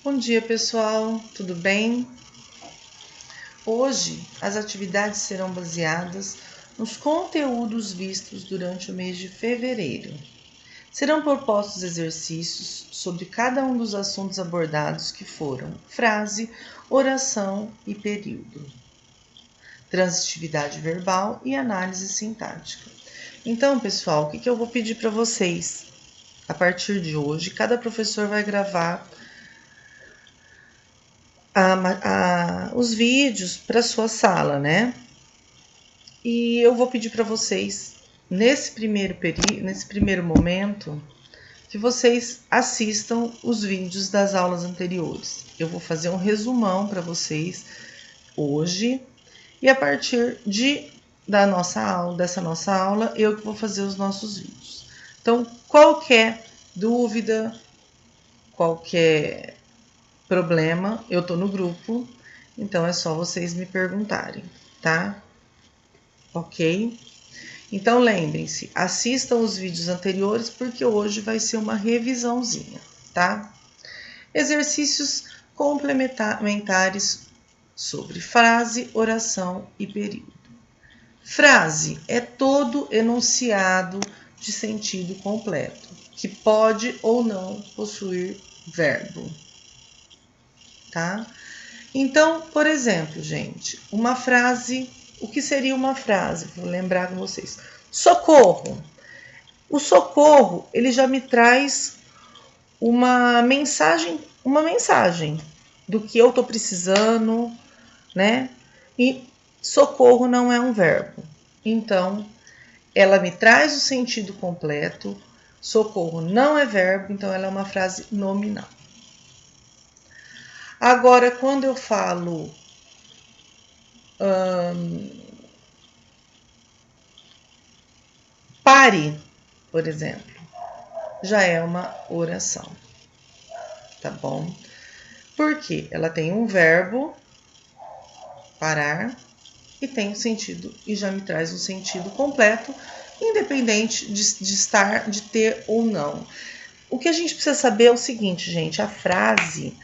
Bom dia, pessoal, tudo bem? Hoje, as atividades serão baseadas nos conteúdos vistos durante o mês de fevereiro. Serão propostos exercícios sobre cada um dos assuntos abordados que foram frase, oração e período, transitividade verbal e análise sintática. Então, pessoal, o que eu vou pedir para vocês? A partir de hoje, cada professor vai gravar os vídeos para sua sala, né? E eu vou pedir para vocês, nesse primeiro momento, que vocês assistam os vídeos das aulas anteriores. Eu vou fazer um resumão para vocês hoje e a partir dessa nossa aula, eu que vou fazer os nossos vídeos. Então, qualquer dúvida, qualquer problema, eu tô no grupo, então é só vocês me perguntarem, tá? Ok? Então lembrem-se, assistam os vídeos anteriores porque hoje vai ser uma revisãozinha, tá? Exercícios complementares sobre frase, oração e período. Frase é todo enunciado de sentido completo, que pode ou não possuir verbo. Tá? Então, por exemplo, gente, uma frase, o que seria uma frase? Vou lembrar com vocês. Socorro. O socorro, ele já me traz uma mensagem do que eu tô precisando, né? E socorro não é um verbo. Então, ela me traz o sentido completo. Socorro não é verbo, então ela é uma frase nominal. Agora, quando eu falo pare, por exemplo, já é uma oração, tá bom? Porque ela tem um verbo, parar, e tem um sentido, e já me traz um sentido completo, independente de ter ou não. O que a gente precisa saber é o seguinte, gente, a frase,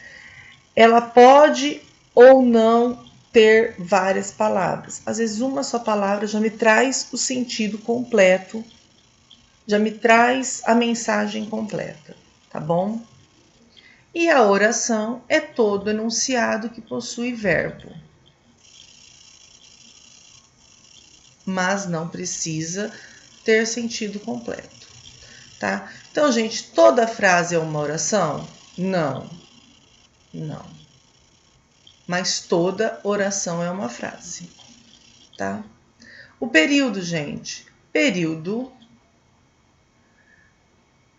ela pode ou não ter várias palavras. Às vezes uma só palavra já me traz o sentido completo, já me traz a mensagem completa, tá bom? E a oração é todo enunciado que possui verbo, mas não precisa ter sentido completo, tá? Então, gente, toda frase é uma oração? Não. Mas toda oração é uma frase, tá? O período, gente. Período.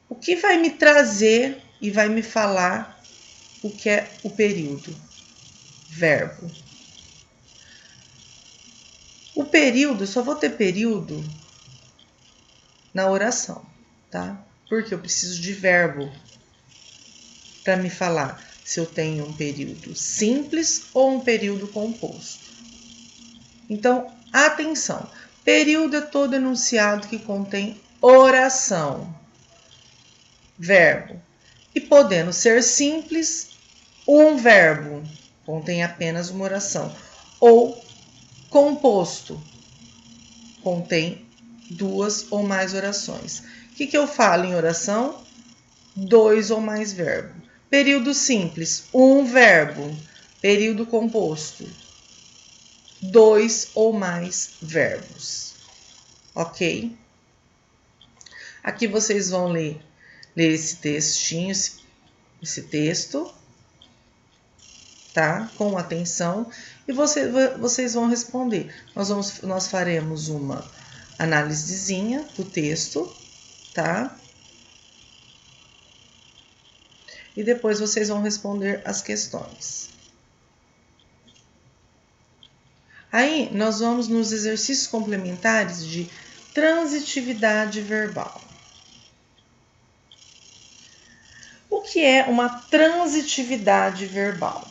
O que vai me trazer e vai me falar o que é o período? Verbo. O período, só vou ter período na oração, tá? Porque eu preciso de verbo para me falar se eu tenho um período simples ou um período composto. Então, atenção. Período é todo enunciado que contém oração, verbo. E podendo ser simples, um verbo contém apenas uma oração. Ou composto, contém duas ou mais orações. O que eu falo em oração? Dois ou mais verbos. Período simples, um verbo. Período composto, dois ou mais verbos. Ok? Aqui vocês vão ler esse textinho, esse texto, tá? Com atenção. E vocês vão responder. Nós faremos uma análisezinha do texto, tá? E depois vocês vão responder as questões. Aí, nós vamos nos exercícios complementares de transitividade verbal. O que é uma transitividade verbal?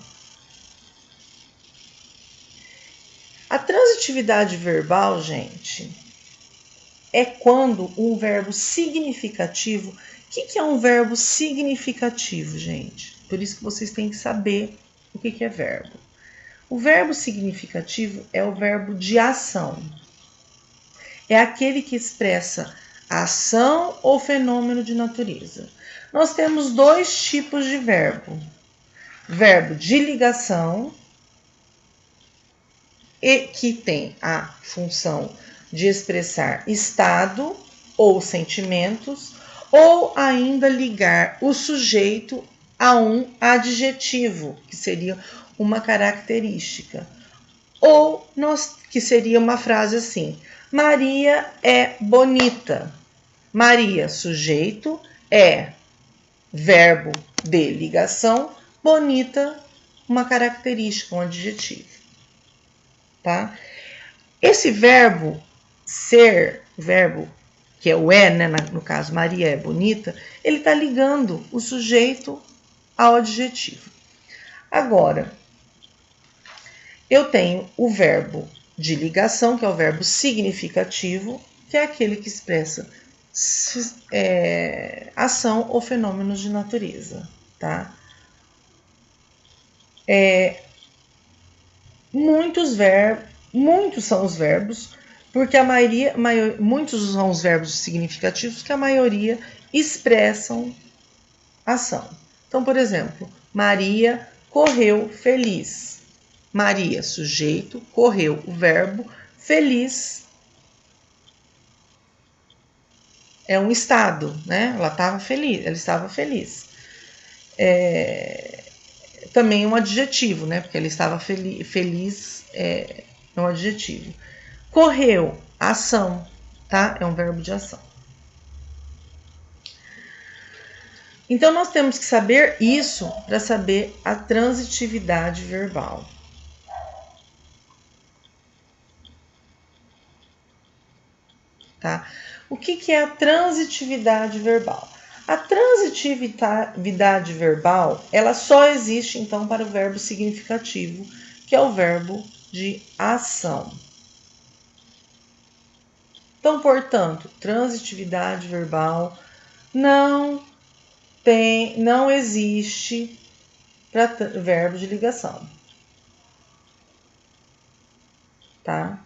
A transitividade verbal, gente, é quando um verbo significativo... O que é um verbo significativo, gente? Por isso que vocês têm que saber o que é verbo. O verbo significativo é o verbo de ação. É aquele que expressa a ação ou fenômeno de natureza. Nós temos dois tipos de verbo. Verbo de ligação, e que tem a função de expressar estado ou sentimentos, ou ainda ligar o sujeito a um adjetivo, que seria uma característica. Ou que seria uma frase assim: Maria é bonita. Maria, sujeito, é verbo de ligação, bonita, uma característica, um adjetivo. Tá? Esse verbo ser, verbo que é o é, né, no caso, Maria é bonita, ele está ligando o sujeito ao adjetivo. Agora, eu tenho o verbo de ligação, que é o verbo significativo, que é aquele que expressa ação ou fenômenos de natureza, tá? Muitos são os verbos, porque muitos são os verbos significativos que a maioria expressam ação. Então, por exemplo, Maria correu feliz. Maria, sujeito, correu, o verbo, feliz é um estado, né? Ela estava feliz. Também um adjetivo, né? Porque ela estava feliz é um adjetivo. Correu, ação, tá? É um verbo de ação. Então, nós temos que saber isso para saber a transitividade verbal. Tá? O que é a transitividade verbal? A transitividade verbal, ela só existe, então, para o verbo significativo, que é o verbo de ação. Então, portanto, transitividade verbal não existe para verbo de ligação. Tá?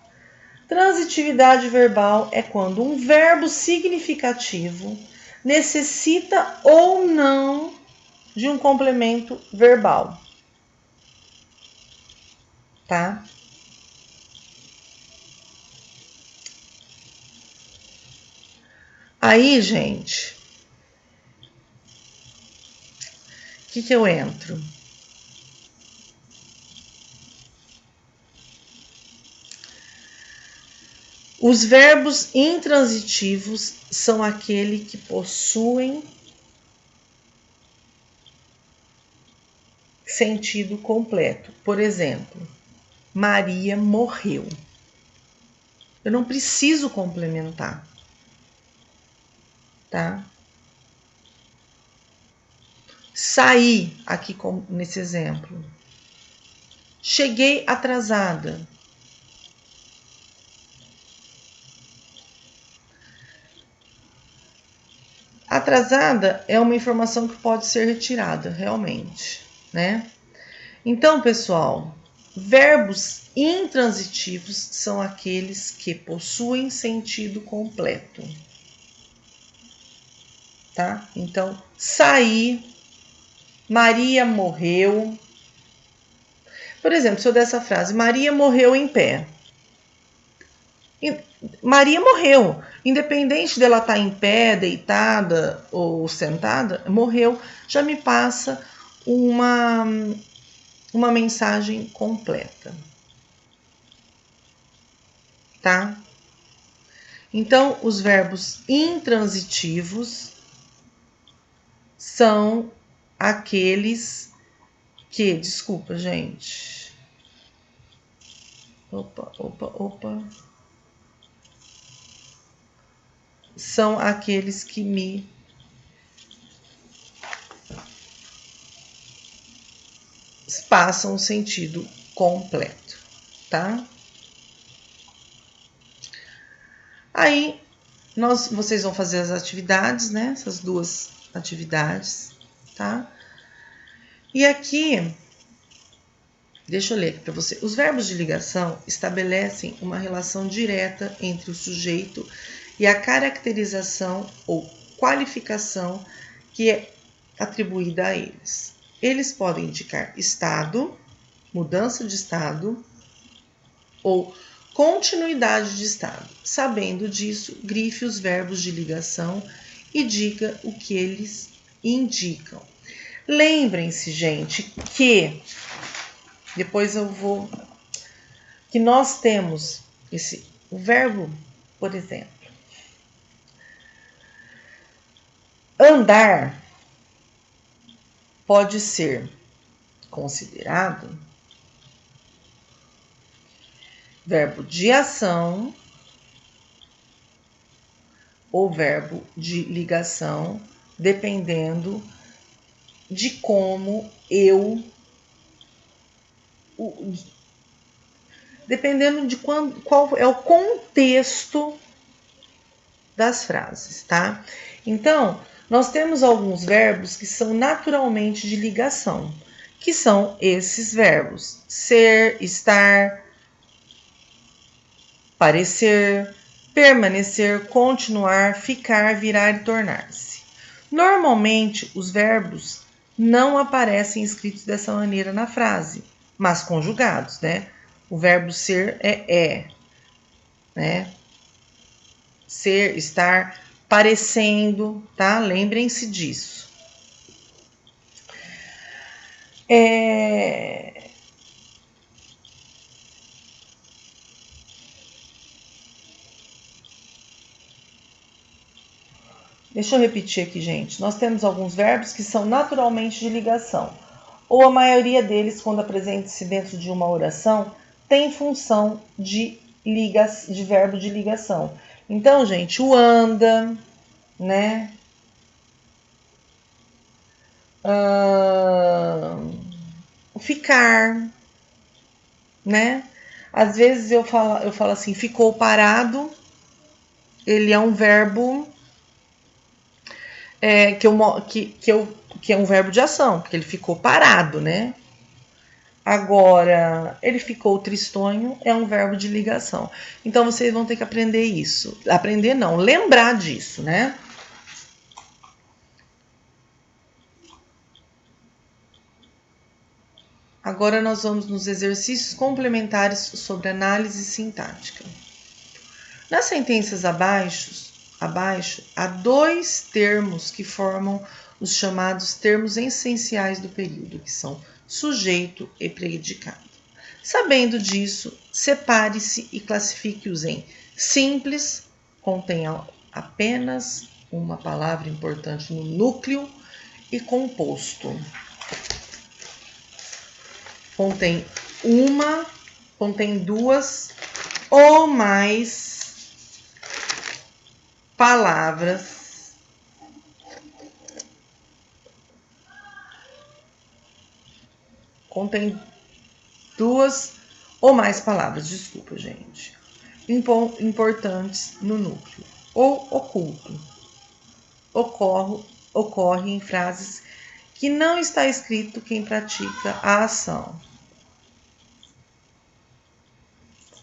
Transitividade verbal é quando um verbo significativo necessita ou não de um complemento verbal. Tá? Aí, gente, o que eu entro? Os verbos intransitivos são aqueles que possuem sentido completo. Por exemplo, Maria morreu. Eu não preciso complementar, tá? Saí, aqui nesse exemplo. Cheguei atrasada. Atrasada é uma informação que pode ser retirada, realmente, né? Então, pessoal, verbos intransitivos são aqueles que possuem sentido completo. Tá? Então, sair, Maria morreu. Por exemplo, se eu der essa frase, Maria morreu em pé. Maria morreu. Independente dela estar em pé, deitada ou sentada, morreu, já me passa uma mensagem completa. Tá? Então, os verbos intransitivos são aqueles que, desculpa, gente. Opa. São aqueles que me passam o sentido completo, tá? Aí, vocês vão fazer as atividades, né? Essas duas atividades, tá? E aqui, deixa eu ler aqui para você. Os verbos de ligação estabelecem uma relação direta entre o sujeito e a caracterização ou qualificação que é atribuída a eles. Eles podem indicar estado, mudança de estado ou continuidade de estado. Sabendo disso, grife os verbos de ligação e diga o que eles indicam. Lembrem-se, gente, que depois eu vou que nós temos o verbo, por exemplo, andar pode ser considerado verbo de ação ou verbo de ligação, dependendo de como dependendo de qual é o contexto das frases, tá? Então, nós temos alguns verbos que são naturalmente de ligação, que são esses verbos: ser, estar, parecer, permanecer, continuar, ficar, virar e tornar-se. Normalmente, os verbos não aparecem escritos dessa maneira na frase, mas conjugados, né? O verbo ser é, né? Ser, estar, parecendo, tá? Lembrem-se disso. Deixa eu repetir aqui, gente. Nós temos alguns verbos que são naturalmente de ligação, ou a maioria deles, quando apresenta-se dentro de uma oração, tem função de verbo de ligação. Então, gente, o anda, né? O ficar, né? Às vezes eu falo assim, ficou parado, ele é um verbo que é um verbo de ação, porque ele ficou parado, né? Agora, ele ficou tristonho é um verbo de ligação. Então, vocês vão ter que aprender isso. Aprender não, lembrar disso, né? Agora nós vamos nos exercícios complementares sobre análise sintática. Nas sentenças abaixo, há dois termos que formam os chamados termos essenciais do período, que são sujeito e predicado. Sabendo disso, separe-se e classifique-os em simples, contém apenas uma palavra importante no núcleo, e composto. Contém duas ou mais palavras desculpa, gente, importantes no núcleo, ou oculto. Ocorre em frases que não está escrito quem pratica a ação.